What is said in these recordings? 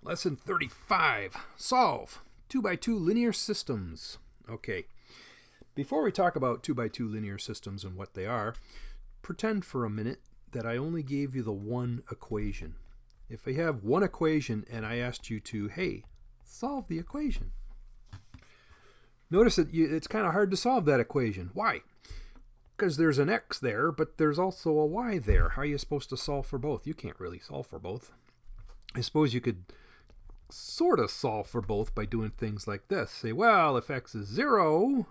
Lesson 35. Solve 2x2 linear systems. Okay, before we talk about 2x2 linear systems and what they are, pretend for a minute that I only gave you the one equation. If I have one equation and I asked you to, hey, solve the equation. Notice that it's kind of hard to solve that equation. Why? Because there's an x there, but there's also a y there. How are you supposed to solve for both? You can't really solve for both. I suppose you could sort of solve for both by doing things like this. Say, well, if x is 0,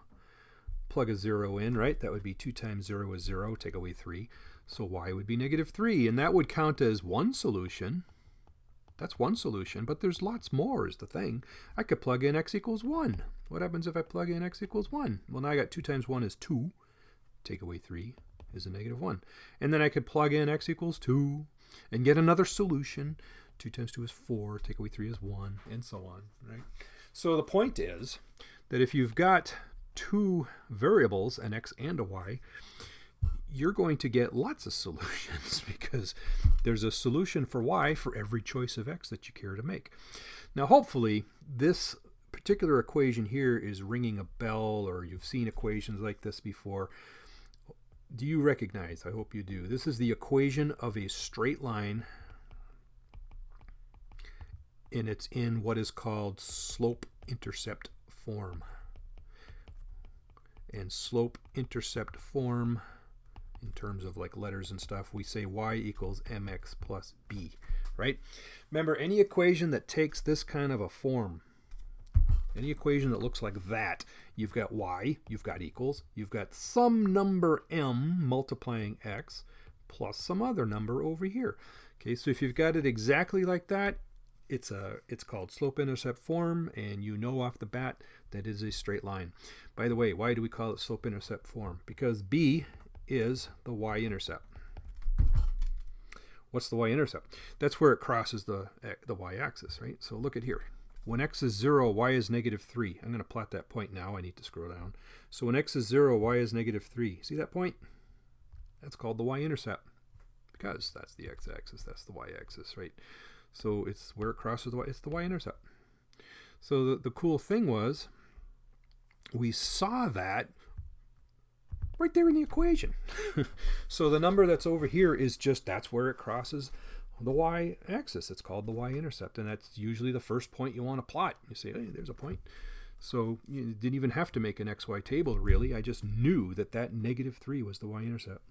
plug a 0 in, right? That would be 2 times 0 is 0, take away 3. So y would be negative 3, and that would count as one solution. That's one solution, but there's lots more is the thing. I could plug in x equals 1. What happens if I plug in x equals 1? Well, now I got 2 times 1 is 2. Take away 3 is a negative 1. And then I could plug in x equals 2 and get another solution. 2 times 2 is 4, take away 3 is 1, and so on, right? So the point is that if you've got two variables, an x and a y, you're going to get lots of solutions because there's a solution for y for every choice of x that you care to make. Now, hopefully, this particular equation here is ringing a bell, or you've seen equations like this before. Do you recognize? I hope you do. This is the equation of a straight line, and it's in what is called slope-intercept form. And slope-intercept form, in terms of like letters and stuff, we say y equals mx plus b, right? Remember, any equation that takes this kind of a form, any equation that looks like that, you've got y, you've got equals, you've got some number m multiplying x plus some other number over here. Okay, so if you've got it exactly like that, it's called slope-intercept form, and you know off the bat that is a straight line. By the way, why do we call it slope-intercept form? Because b is the y-intercept. What's the y-intercept? That's where it crosses the y-axis, right? So look at here. When x is 0, y is negative 3. I'm going to plot that point now. I need to scroll down. So when x is 0, y is negative 3. See that point? That's called the y-intercept, because that's the x-axis, that's the y-axis, right? So it's where it crosses the y, it's the y-intercept. So the cool thing was, we saw that right there in the equation. So the number that's over here is just, that's where it crosses the y-axis. It's called the y-intercept, and that's usually the first point you want to plot. You say, hey, there's a point. So you didn't even have to make an xy table, really. I just knew that that negative 3 was the y-intercept.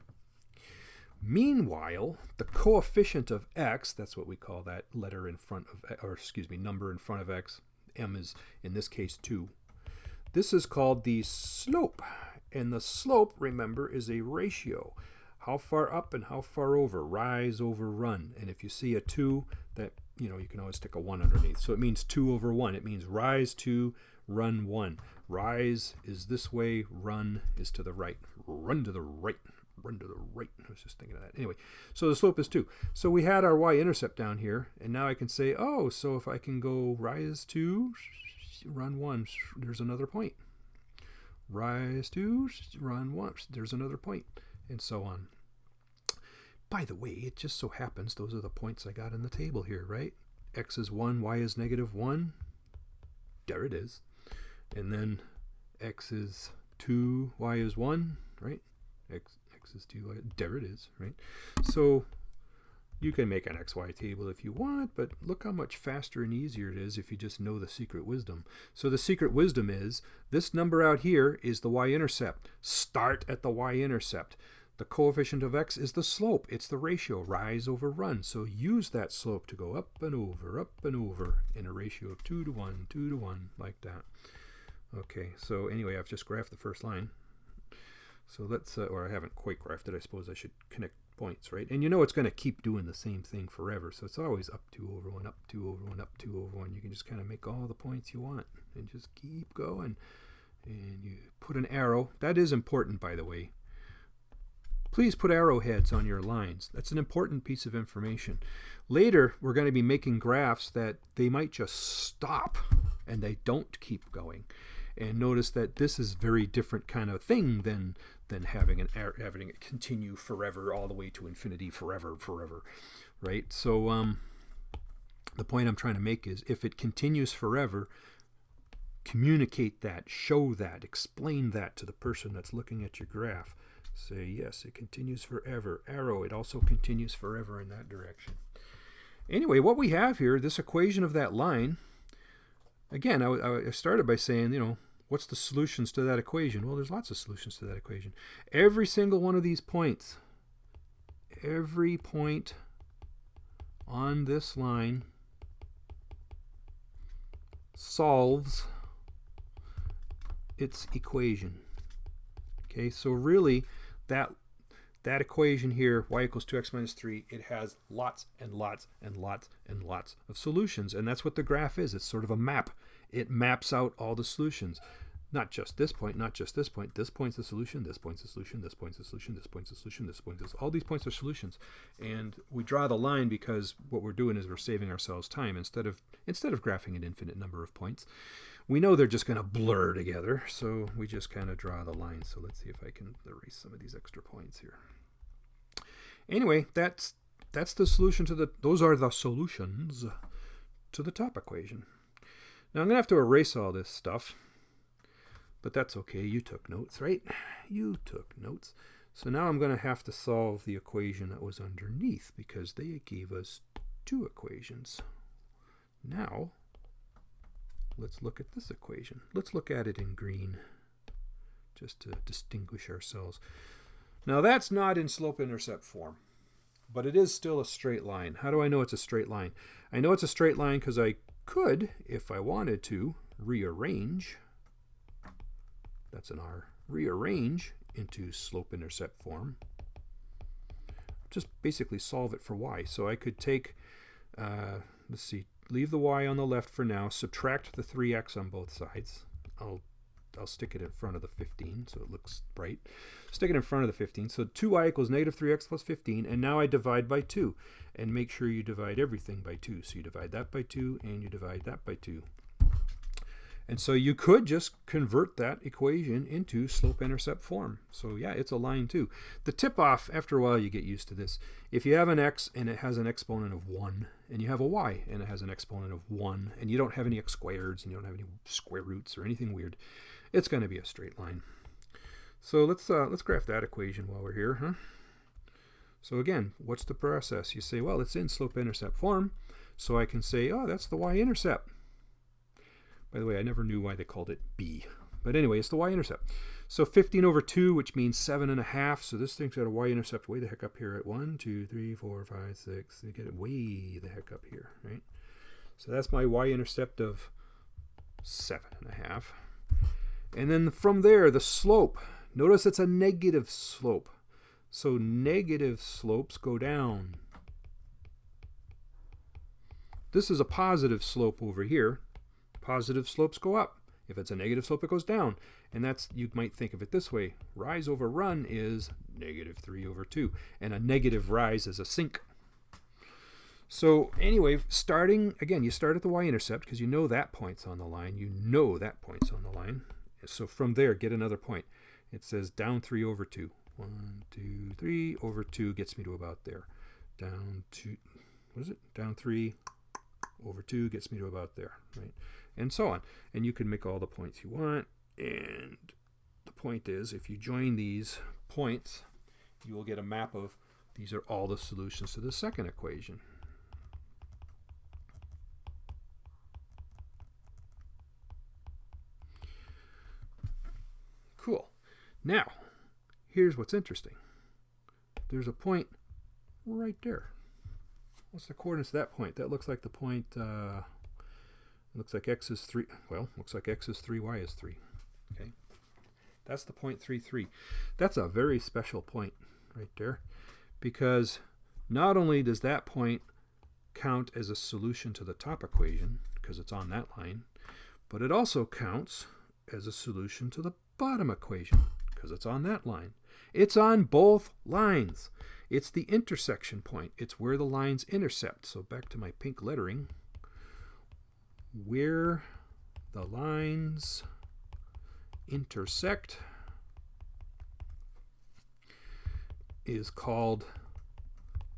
Meanwhile, the coefficient of x, that's what we call that letter in front of, or excuse me, number in front of x, m is in this case 2. This is called the slope, and the slope, remember, is a ratio. How far up and how far over, rise over run. And if you see a 2, that, you know, you can always stick a 1 underneath. So it means 2 over 1. It means rise 2, run 1. Rise is this way, run is to the right. Run to the right. Run to the right. I was just thinking of that. Anyway, so the slope is 2. So we had our y-intercept down here, and now I can say, oh, so if I can go rise 2, run 1, there's another point. Rise 2, run 1, there's another point, and so on. By the way, it just so happens those are the points I got in the table here, right? X is 1, y is negative 1. There it is. And then x is 2, y is 1, right? X is 2, y, there it is, right? So you can make an xy table if you want, but look how much faster and easier it is if you just know the secret wisdom. So the secret wisdom is, this number out here is the y-intercept. Start at the y-intercept. The coefficient of x is the slope. It's the ratio, rise over run. So use that slope to go up and over in a ratio of 2 to 1, 2 to 1, like that. Okay, so anyway, I've just graphed the first line. So let's, or I haven't quite graphed it. I suppose I should connect points, right? And you know it's going to keep doing the same thing forever. So it's always up 2 over 1, up 2 over 1, up 2 over 1. You can just kind of make all the points you want and just keep going. And you put an arrow. That is important, by the way. Please put arrowheads on your lines. That's an important piece of information. Later, we're going to be making graphs that they might just stop and they don't keep going. And notice that this is very different kind of thing than having it continue forever, all the way to infinity, forever, right? So The point I'm trying to make is if it continues forever, communicate that, show that, explain that to the person that's looking at your graph. Say, yes, it continues forever. Arrow, it also continues forever in that direction. Anyway, what we have here, this equation of that line, again, I started by saying, what's the solutions to that equation? Well, there's lots of solutions to that equation. Every single one of these points, every point on this line solves its equation. Okay, so really that equation here, y equals 2x minus 3, it has lots and lots and lots and lots of solutions. And that's what the graph is. It's sort of a map. It maps out all the solutions. Not just this point, not just this point. This point's the solution, this point's the solution, this point's the solution, this point's the solution, this point's the all these points are solutions. And we draw the line because what we're doing is we're saving ourselves time. Instead of graphing an infinite number of points, we know they're just going to blur together, so we just kind of draw the line. So let's see if I can erase some of these extra points here. Anyway, that's the solution to those are the solutions to the top equation. Now I'm going to have to erase all this stuff. But that's okay, you took notes, right? You took notes. So now I'm going to have to solve the equation that was underneath because they gave us two equations. Now, let's look at this equation. Let's look at it in green just to distinguish ourselves. Now that's not in slope-intercept form, but it is still a straight line. How do I know it's a straight line? I know it's a straight line because I could, if I wanted to, rearrange. That's an R. Rearrange into slope-intercept form. Just basically solve it for y. So I could take, let's see, leave the y on the left for now, subtract the 3x on both sides. I'll stick it in front of the 15 so it looks bright. Stick it in front of the 15. So 2y equals negative 3x plus 15. And now I divide by 2. And make sure you divide everything by 2. So you divide that by 2 and you divide that by 2. And so you could just convert that equation into slope-intercept form. So yeah, it's a line too. The tip-off, after a while you get used to this. If you have an x and it has an exponent of 1, and you have a y and it has an exponent of 1, and you don't have any x squareds and you don't have any square roots or anything weird, it's going to be a straight line. So let's graph that equation while we're here, huh? So again, what's the process? You say, well, it's in slope-intercept form, so I can say, oh, that's the y-intercept. By the way, I never knew why they called it b. But anyway, it's the y-intercept. So 15 over 2, which means 7.5. So this thing's got a y-intercept way the heck up here at 1, 2, 3, 4, 5, 6. You get it way the heck up here, right? So that's my y-intercept of 7.5. And then from there, the slope. Notice it's a negative slope. So negative slopes go down. This is a positive slope over here. Positive slopes go up. If it's a negative slope, it goes down. And that's, you might think of it this way. Rise over run is negative 3 over 2. And a negative rise is a sink. So anyway, starting, again, you start at the y-intercept because you know that point's on the line. You know that point's on the line. So from there, get another point. It says down 3 over 2. 1, 2, 3 over 2 gets me to about there. Down 2, what is it? Down 3 over 2 gets me to about there, right? And so on. And you can make all the points you want. And the point is, if you join these points, you will get a map of, these are all the solutions to the second equation. Cool. Now, here's what's interesting. There's a point right there. What's the coordinates of that point? That looks like the point, looks like x is 3. Well, looks like x is 3, y is 3. Okay. That's the point 3, 3. That's a very special point right there, because not only does that point count as a solution to the top equation, because it's on that line, but it also counts as a solution to the bottom equation, because it's on that line. It's on both lines. It's the intersection point. It's where the lines intercept. So back to my pink lettering. Where the lines intersect is called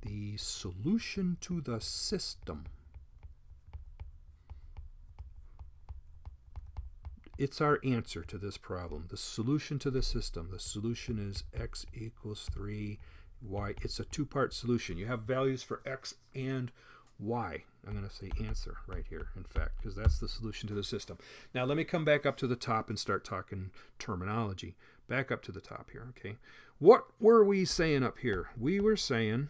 the solution to the system. it's our answer to this problem. The solution to the system. The solution is x equals 3, y. It's a two-part solution. You have values for x and y. I'm going to say answer right here, in fact, because that's the solution to the system. Now, let me come back up to the top and start talking terminology. Back up to the top here, okay? What were we saying up here? We were saying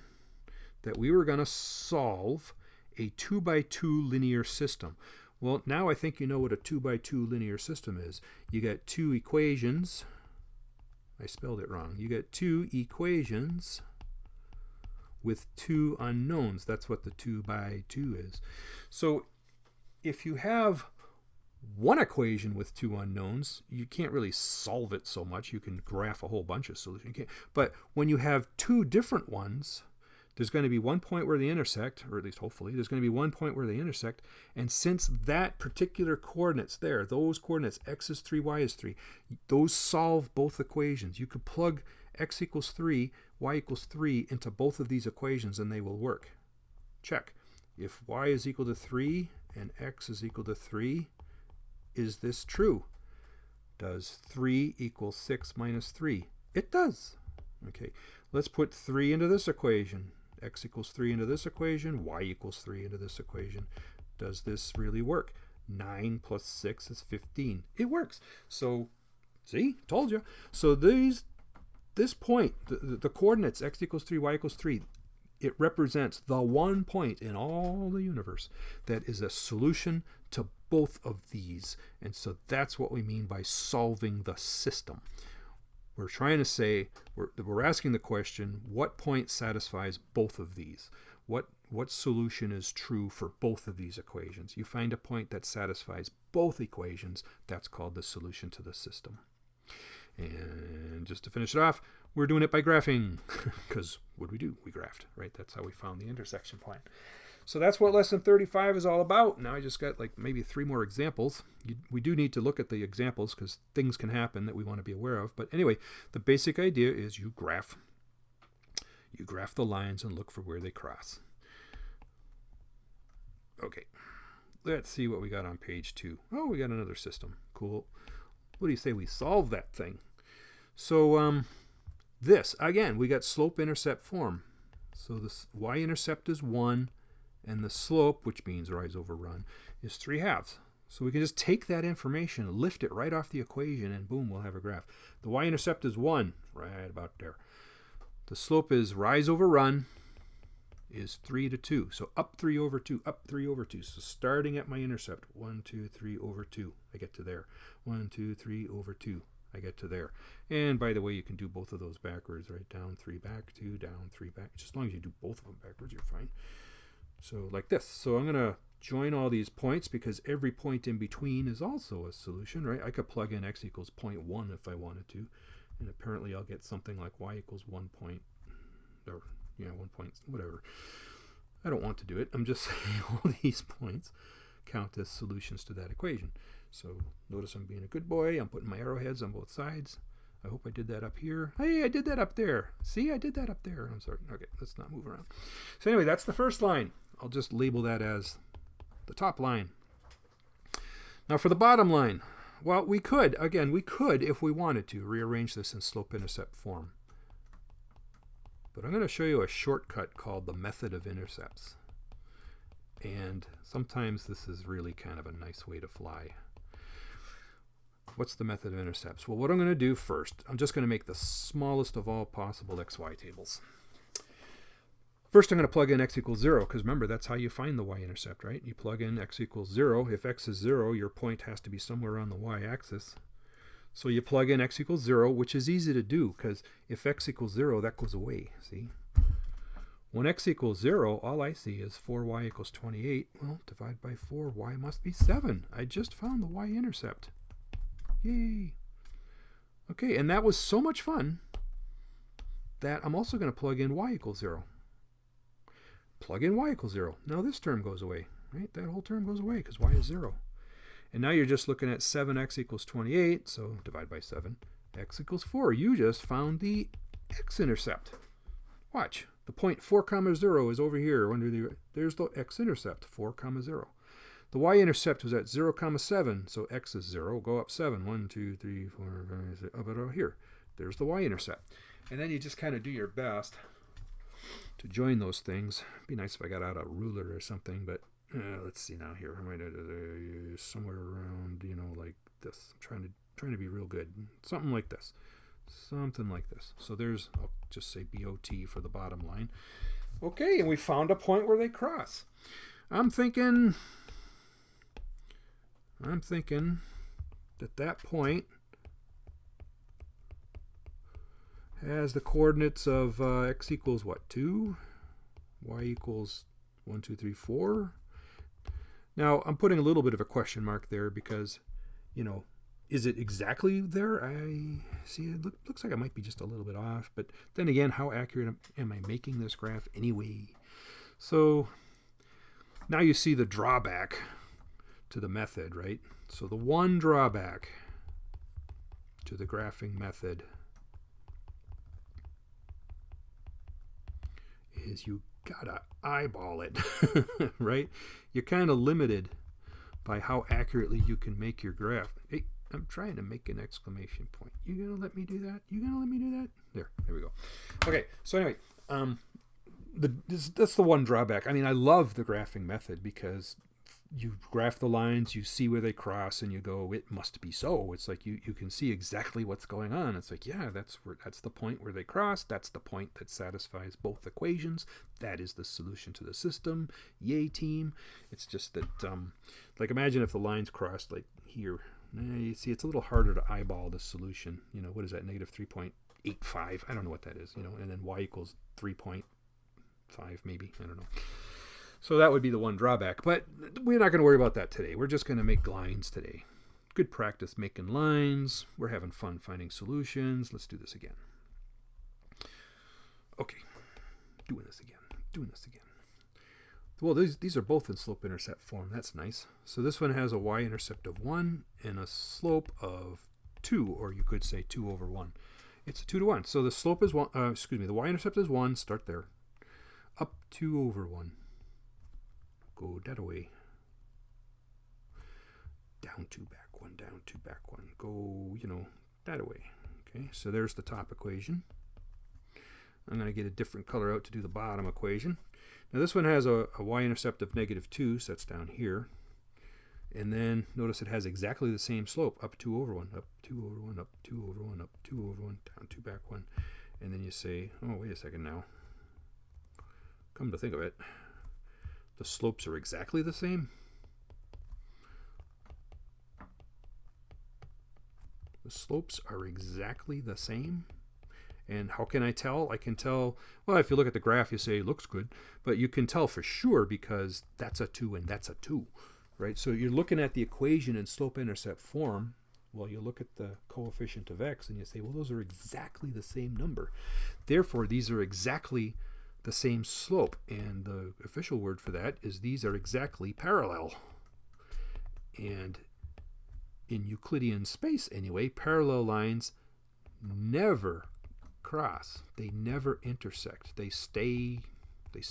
that we were going to solve a 2x2 linear system. Well, now I think you know what a 2x2 linear system is. You got two equations. I spelled it wrong. You got two equations with two unknowns. That's what the 2x2 is. So if you have one equation with two unknowns, you can't really solve it so much. You can graph a whole bunch of solutions. But when you have two different ones, there's going to be one point where they intersect, or at least hopefully, there's going to be one point where they intersect. And since that particular coordinates there, those coordinates, x is 3, y is 3, those solve both equations. You could plug x equals 3, y equals 3 into both of these equations and they will work. Check. If y is equal to 3 and x is equal to 3, is this true? Does 3 equal 6 minus 3? It does. Okay, let's put 3 into this equation. X equals 3 into this equation, y equals 3 into this equation. Does this really work? 9 plus 6 is 15. It works. So, see, told you. So this point, the coordinates x equals 3, y equals 3, it represents the one point in all the universe that is a solution to both of these. And so that's what we mean by solving the system. We're trying to say, we're asking the question, what point satisfies both of these? What solution is true for both of these equations? You find a point that satisfies both equations, that's called the solution to the system. And just to finish it off, we're doing it by graphing, because what do? We graphed, right? That's how we found the intersection point. So that's what lesson 35 is all about. Now I just got like maybe 3 more examples. We do need to look at the examples because things can happen that we want to be aware of. But anyway, the basic idea is you graph the lines and look for where they cross. Okay, let's see what we got on page 2. Oh, we got another system. Cool. What do you say we solve that thing? So this, again, we got slope-intercept form. So this y-intercept is 1. And the slope, which means rise over run, is 3/2. So we can just take that information, lift it right off the equation, and boom, we'll have a graph. The y-intercept is 1, right about there. The slope is rise over run is 3 to 2. So up 3 over 2, up 3 over 2. So starting at my intercept, 1, 2, 3 over 2, I get to there. 1, 2, 3 over 2, I get to there. And by the way, you can do both of those backwards, right? Down 3 back, 2, down 3 back. Just as long as you do both of them backwards, you're fine. So like this. So I'm going to join all these points because every point in between is also a solution, right? I could plug in x equals 0.1 if I wanted to. And apparently I'll get something like y equals 1 point, or, 1 point, whatever. I don't want to do it. I'm just saying all these points count as solutions to that equation. So notice I'm being a good boy. I'm putting my arrowheads on both sides. I hope I did that up here. Hey, I did that up there. See, I did that up there. I'm sorry. Okay, let's not move around. So anyway, that's the first line. I'll just label that as the top line. Now for the bottom line, well, we could, if we wanted to, rearrange this in slope-intercept form. But I'm going to show you a shortcut called the method of intercepts. And sometimes this is really kind of a nice way to fly. What's the method of intercepts? Well, what I'm going to do first, I'm just going to make the smallest of all possible xy tables. First, I'm going to plug in x equals 0, because remember, that's how you find the y-intercept, right? You plug in x equals 0. If x is 0, your point has to be somewhere on the y-axis. So you plug in x equals 0, which is easy to do, because if x equals 0, that goes away, see? When x equals 0, all I see is 4y equals 28. Well, divide by 4, y must be 7. I just found the y-intercept. Yay! Okay, and that was so much fun that I'm also going to plug in y equals 0. Plug in y equals 0. Now this term goes away, right? That whole term goes away because y is 0. And now you're just looking at 7x equals 28, so divide by 7. X equals 4. You just found the x-intercept. Watch. The point 4, 0 is over here. There's the x-intercept, 4, 0. The y-intercept was at 0, 7, so x is 0. Go up 7. 1, 2, 3, 4, 5, 6, up and here. There's the y-intercept. And then you just kind of do your best to join those things. It'd be nice if I got out a ruler or something, but let's see now here. Somewhere around, like this. I'm trying to be real good. Something like this. Something like this. So there's, I'll just say BOT for the bottom line. Okay, and we found a point where they cross. I'm thinking that point has the coordinates of x equals what, 2? Y equals 1, 2, 3, 4. Now, I'm putting a little bit of a question mark there because, is it exactly there? I see it looks like I might be just a little bit off, but then again, how accurate am I making this graph anyway? So now you see the drawback to the method, right? So the one drawback to the graphing method is you gotta eyeball it, right? You're kind of limited by how accurately you can make your graph. Hey, I'm trying to make an exclamation point. You gonna let me do that? You gonna let me do that? There we go. Okay, so anyway, that's the one drawback. I mean, I love the graphing method because you graph the lines, you see where they cross, and you go, it must be so. It's like you can see exactly what's going on. It's like, yeah, that's the point where they cross. That's the point that satisfies both equations. That is the solution to the system. Yay, team. It's just that, like, imagine if the lines crossed like here. You see, it's a little harder to eyeball the solution. What is that? Negative 3.85. I don't know what that is. And then y equals 3.5 maybe. I don't know. So that would be the one drawback, but we're not going to worry about that today. We're just going to make lines today. Good practice making lines. We're having fun finding solutions. Let's do this again. Okay, doing this again. Well, these are both in slope-intercept form. That's nice. So this one has a y-intercept of 1 and a slope of 2, or you could say 2 over 1. It's a 2 to 1. So the slope is 1. The y-intercept is 1. Start there. Up 2 over 1. Go that away. Down 2, back 1, down 2, back 1. Go, that away. Okay, so there's the top equation. I'm going to get a different color out to do the bottom equation. Now this one has a y-intercept of negative 2, so that's down here. And then notice it has exactly the same slope, up 2 over 1, up 2 over 1, up 2 over 1, up 2 over 1, down 2, back 1. And then you say, oh, wait a second now. Come to think of it, the slopes are exactly the same. The slopes are exactly the same. And how can I tell? I can tell, well, if you look at the graph, you say it looks good, but you can tell for sure because that's a 2 and that's a 2, right? So you're looking at the equation in slope-intercept form. Well, you look at the coefficient of x and you say, well, those are exactly the same number. Therefore, these are exactly the same slope. And the official word for that is these are exactly parallel. And in Euclidean space anyway, parallel lines never cross. They never intersect. They stay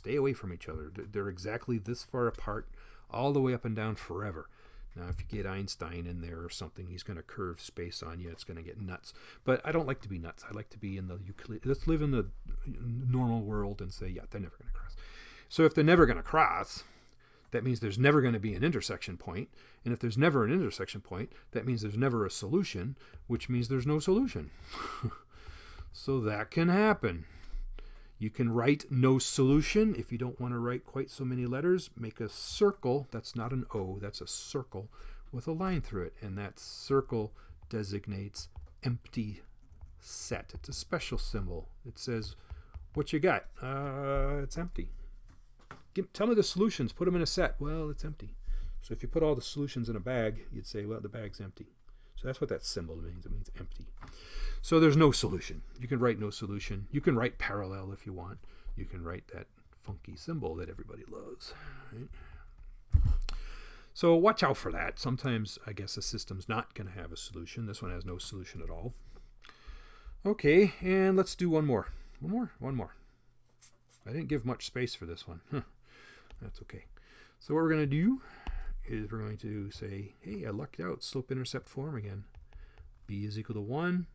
away from each other. They're exactly this far apart all the way up and down forever. Now, if you get Einstein in there or something, he's going to curve space on you. It's going to get nuts. But I don't like to be nuts. I like to be in the Euclid. Let's live in the normal world and say, yeah, they're never going to cross. So if they're never going to cross, that means there's never going to be an intersection point. And if there's never an intersection point, that means there's never a solution, which means there's no solution. So that can happen. You can write no solution. If you don't want to write quite so many letters, make a circle. That's not an O, that's a circle with a line through it. And that circle designates empty set. It's a special symbol. It says, what you got? It's empty. Tell me the solutions. Put them in a set. Well, it's empty. So if you put all the solutions in a bag, you'd say, well, the bag's empty. So that's what that symbol means. It means empty. So there's no solution. You can write no solution. You can write parallel if you want. You can write that funky symbol that everybody loves. Right? So watch out for that. Sometimes I guess a system's not going to have a solution. This one has no solution at all. Okay, and let's do one more. One more. I didn't give much space for this one. That's okay. So what we're going to do is we're going to say, hey, I lucked out, slope-intercept form again. B is equal to 1,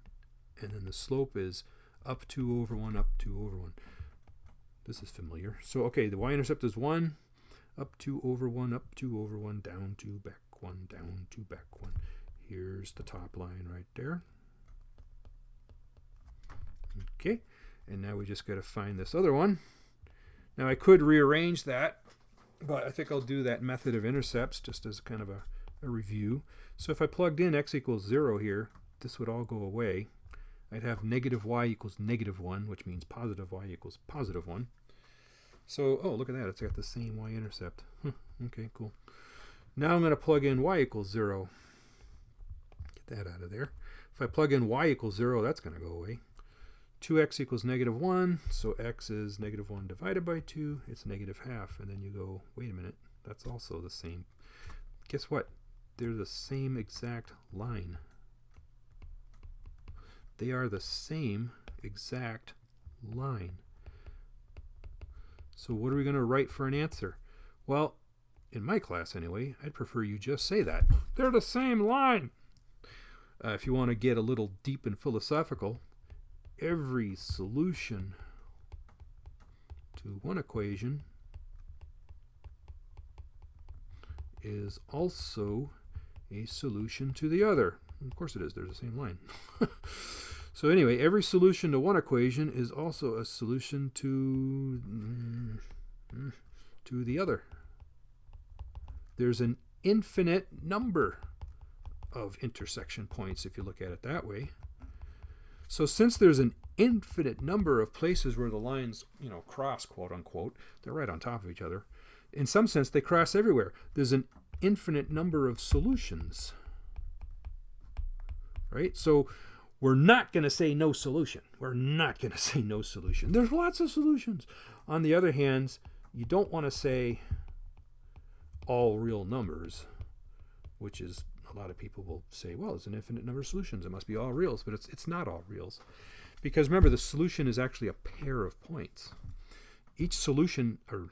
and then the slope is up 2 over 1, up 2 over 1. This is familiar. So, okay, the y-intercept is 1, up 2 over 1, up 2 over 1, down 2, back 1, down 2, back 1. Here's the top line right there. Okay, and now we just got to find this other one. Now I could rearrange that, but I think I'll do that method of intercepts just as kind of a review. So if I plugged in x equals 0 here, this would all go away. I'd have negative y equals negative 1, which means positive y equals positive 1. So, oh, look at that. It's got the same y-intercept. Okay, cool. Now I'm going to plug in y equals 0. Get that out of there. If I plug in y equals 0, that's going to go away. 2x equals negative 1, so x is negative 1 divided by 2. It's negative half. And then you go, wait a minute, that's also the same. Guess what? They're the same exact line. They are the same exact line. So what are we going to write for an answer? Well, in my class anyway, I'd prefer you just say that. They're the same line. If you want to get a little deep and philosophical, every solution to one equation is also a solution to the other. Of course it is. There's the same line. So anyway, every solution to one equation is also a solution to the other. There's an infinite number of intersection points if you look at it that way. So since there's an infinite number of places where the lines, cross, quote unquote, they're right on top of each other. In some sense, they cross everywhere. There's an infinite number of solutions. Right? So we're not going to say no solution. We're not going to say no solution. There's lots of solutions. On the other hand, you don't want to say all real numbers, which is a lot of people will say, well, it's an infinite number of solutions. It must be all reals, but it's not all reals. Because remember, the solution is actually a pair of points. Each solution, or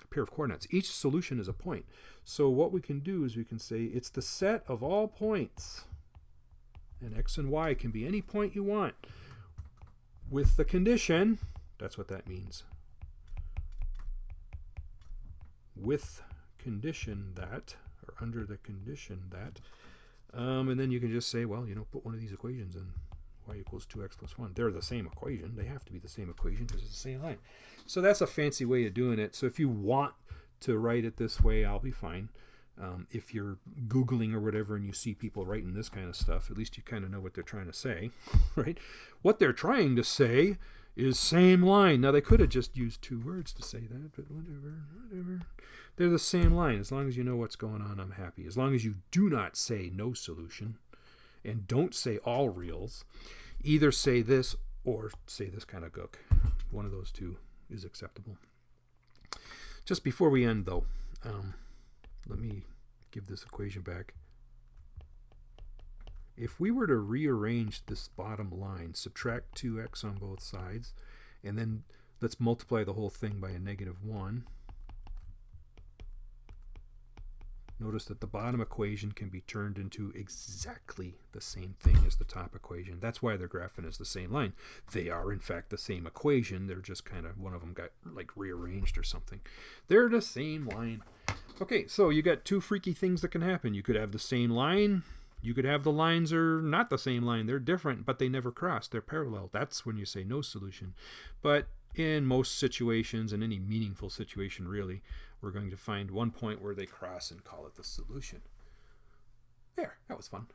a pair of coordinates, each solution is a point. So what we can do is we can say it's the set of all points. And x and y can be any point you want. With the condition, that's what that means. With condition that, or under the condition that, and then you can just say, well, put one of these equations in. Y equals 2x plus 1. They're the same equation. They have to be the same equation because it's the same line. So that's a fancy way of doing it. So if you want to write it this way, I'll be fine. If you're Googling or whatever and you see people writing this kind of stuff, at least you kind of know what they're trying to say, right? What they're trying to say is same line. Now, they could have just used 2 words to say that, but whatever. They're the same line. As long as you know what's going on, I'm happy. As long as you do not say no solution and don't say all reals, either say this or say this kind of gook. One of those two is acceptable. Just before we end, though, let me give this equation back. If we were to rearrange this bottom line, subtract 2x on both sides, and then let's multiply the whole thing by a negative 1. Notice that the bottom equation can be turned into exactly the same thing as the top equation. That's why they're graphing as the same line. They are, in fact, the same equation. They're just kind of, one of them got like rearranged or something. They're the same line. Okay, so you got 2 freaky things that can happen. You could have the same line. You could have the lines are not the same line. They're different, but they never cross. They're parallel. That's when you say no solution. But in most situations, in any meaningful situation really, we're going to find one point where they cross and call it the solution. There, that was fun.